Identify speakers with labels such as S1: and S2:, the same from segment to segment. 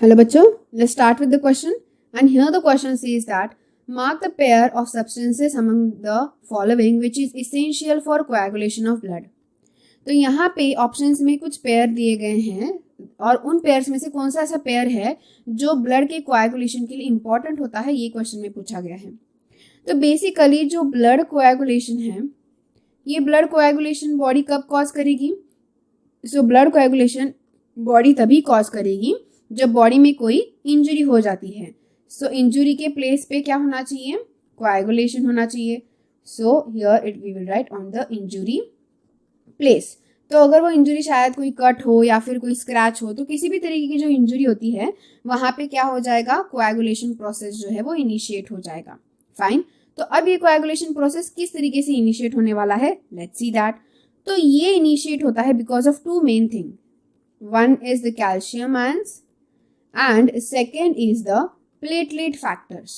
S1: Hello बच्चों, let's start with the question. And here the question says that mark the pair of substances among the following which is essential for coagulation of blood. तो यहाँ पे options में कुछ pair दिए गए हैं और उन पेयर्स में से कौन सा ऐसा पेयर है जो ब्लड के कोएगुलेशन के लिए इंपॉर्टेंट होता है, ये क्वेश्चन में पूछा गया है. तो बेसिकली जो ब्लड कोएगुलेशन है, ये ब्लड कोएगुलेशन बॉडी कब कॉज करेगी? सो ब्लड कोएगुलेशन बॉडी तभी कॉज करेगी जब बॉडी में कोई इंजरी हो जाती है. सो इंजरी के प्लेस पे क्या होना चाहिए? कोएगुलेशन होना चाहिए. So here it we will write on the injury place. तो अगर वो इंजरी शायद कोई कट हो या फिर कोई स्क्रैच हो, तो किसी भी तरीके की जो इंजरी होती है वहां पे क्या हो जाएगा? कोएगुलेशन प्रोसेस जो है वो इनिशिएट हो जाएगा. फाइन. तो अब ये कोएगुलेशन प्रोसेस किस तरीके से इनिशिएट होने वाला है? Let's see that. तो ये इनिशिएट होता है because of two main thing. One is the calcium ions and second is the platelet factors.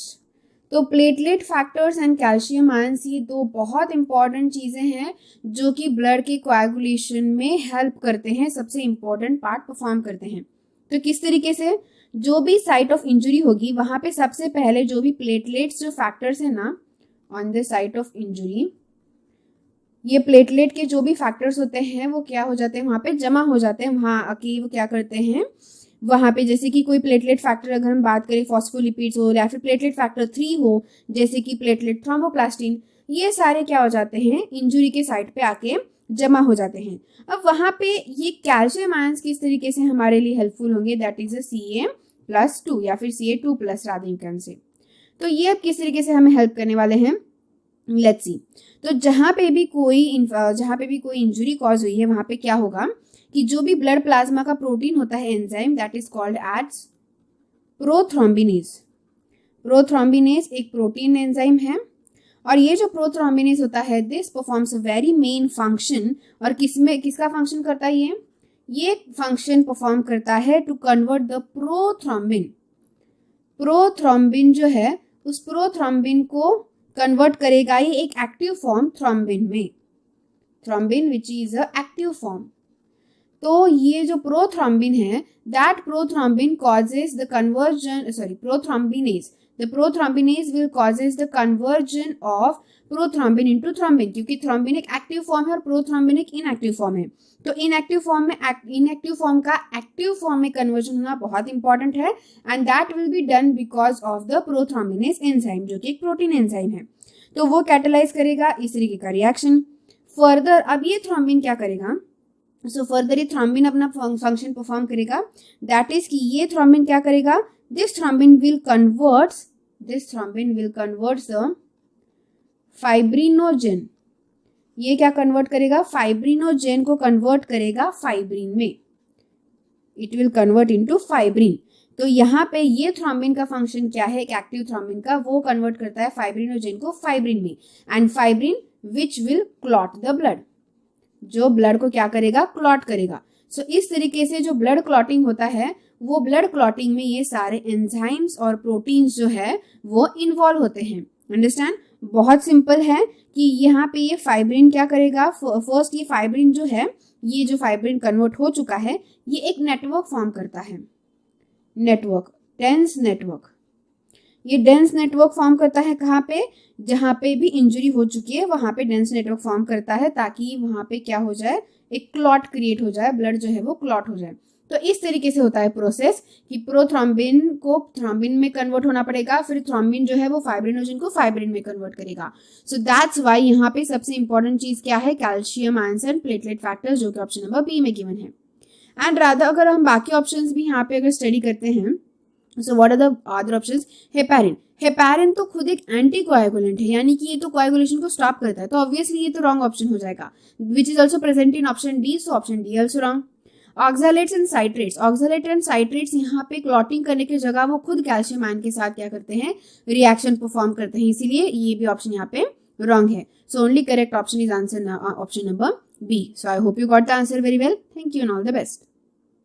S1: तो platelet factors and calcium ions ये दो बहुत इंपॉर्टेंट चीजें हैं जो कि ब्लड के कोएगुलेशन में हेल्प करते हैं, सबसे इंपॉर्टेंट पार्ट परफॉर्म करते हैं. तो किस तरीके से? जो भी साइट ऑफ इंजरी होगी वहां पे सबसे पहले जो भी प्लेटलेट्स जो फैक्टर्स है ना on the site of injury, ये प्लेटलेट के जो भी फैक्टर्स होते हैं वो क्या हो जाते हैं? वहां पे जमा हो जाते हैं. वहां आके वो क्या करते हैं? वहां पे जैसे कि कोई प्लेटलेट फैक्टर अगर हम बात करें फॉस्फोलिपिड्स हो या फिर प्लेटलेट फैक्टर 3 हो, जैसे कि प्लेटलेट थ्रोम्बोप्लास्टिन, ये सारे क्या हो जाते हैं? इंजरी के साइट पे आके जमा हो जाते हैं. अब वहां पे ये कैल्शियम आयंस किस तरीके से हमारे लिए हेल्पफुल होंगे? दैट इज Ca+2 या फिर Ca2+ rather you can say. तो ये अब किस तरीके से हमें हेल्प करने वाले हैं? Let's see. तो जहां पे भी कोई इंजरी कॉज हुई है वहां पे क्या होगा कि जो भी ब्लड प्लाज्मा का प्रोटीन होता है enzyme, that is called as prothrombinase. Prothrombinase एक प्रोटीन एंजाइम है और ये जो प्रोथ्रोम्बिनेज होता है this performs a very main function. और किसका फंक्शन करता है ये फंक्शन परफॉर्म करता है to convert the prothrombin. Prothrombin जो है उस प्रोथ्रोम्बिन को कन्वर्ट करेगा ये एक एक्टिव फॉर्म थ्रोम्बिन में. Thrombin which is a active form. तो ये जो प्रोथ्रोम्बिन है that prothrombin causes the conversion prothrombinase. The prothrombinase will causes the conversion of prothrombin into thrombin, क्योंकि थ्रोम्बिन एक एक्टिव फॉर्म है और प्रोथ्रोम्बिन एक इनएक्टिव फॉर्म है. तो इनएक्टिव फॉर्म का एक्टिव फॉर्म में कन्वर्जन होना बहुत इंपॉर्टेंट है and that will be done because of the prothrombinase enzyme जो कि एक प्रोटीन एंजाइम है. तो वो कैटेलाइज करेगा इस तरीके का रिएक्शन. फर्दर अब ये थ्रोम्बिन क्या करेगा? सो फर्दर ये थ्रोम्बिन अपना फंक्शन परफॉर्म करेगा. दैट इज कि ये थ्रोम्बिन क्या करेगा? This thrombin will convert the fibrinogen. ये क्या कन्वर्ट करेगा? फाइब्रिनोजेन को कन्वर्ट करेगा फाइब्रिन में. It will convert into fibrin. तो यहाँ पे ये थ्रोम्बिन का फंक्शन क्या है? एक एक्टिव थ्रोम्बिन का, वो कन्वर्ट करता है फाइब्रिनोजेन को फाइब्रिन में. And fibrin which will clot the blood, जो ब्लड को क्या करेगा? क्लॉट करेगा. सो इस तरीके से जो ब्लड क्लॉटिंग होता है वो ब्लड क्लॉटिंग में ये सारे एंजाइम्स और प्रोटीन्स जो है वो इन्वॉल्व होते हैं. अंडरस्टैंड? बहुत सिंपल है कि यहाँ पे ये फाइब्रिन क्या करेगा? फर्स्ट ये फाइब्रिन जो है, ये जो फाइब्रिन कन्वर्ट हो चुका है ये एक नेटवर्क फॉर्म करता है. Network, dense network. ये डेंस नेटवर्क फॉर्म करता है कहाँ पे? जहां पे भी इंजरी हो चुकी है वहां पे डेंस नेटवर्क फॉर्म करता है ताकि वहां पे क्या हो जाए? एक क्लॉट क्रिएट हो जाए, ब्लड जो है वो क्लॉट हो जाए. तो इस तरीके से होता है प्रोसेस कि प्रोथ्रोम्बिन को थ्रोम्बिन में कन्वर्ट होना पड़ेगा, फिर थ्रोम्बिन जो है वो फाइब्रिनोजेन को फाइब्रिन में कन्वर्ट करेगा. सो दैट्स व्हाई यहाँ पे सबसे इंपॉर्टेंट चीज क्या है? Calcium ions and platelet factors, जो कि ऑप्शन नंबर बी में गिवन है. एंड रादर अगर हम बाकी ऑप्शंस भी यहाँ पे अगर स्टडी करते हैं, so what are the other options? Heparin. Heparin तो खुद एक एंटी कोएगुलेंट है, यानी कि ये तो कोएगुलेशन को स्टॉप करता है. तो ऑब्वियसली ये तो रॉन्ग ऑप्शन हो जाएगा, which is also present in option D. So option D also wrong. Oxalates and citrates. Oxalate and citrates यहाँ पे क्लॉटिंग करने की जगह वो खुद कैल्शियम आयन के साथ क्या करते हैं? रिएक्शन परफॉर्म करते हैं, इसीलिए ये भी ऑप्शन यहाँ पे रॉन्ग है. So only correct option is answer option number B. So I hope you got the answer very well. Thank you and all the best.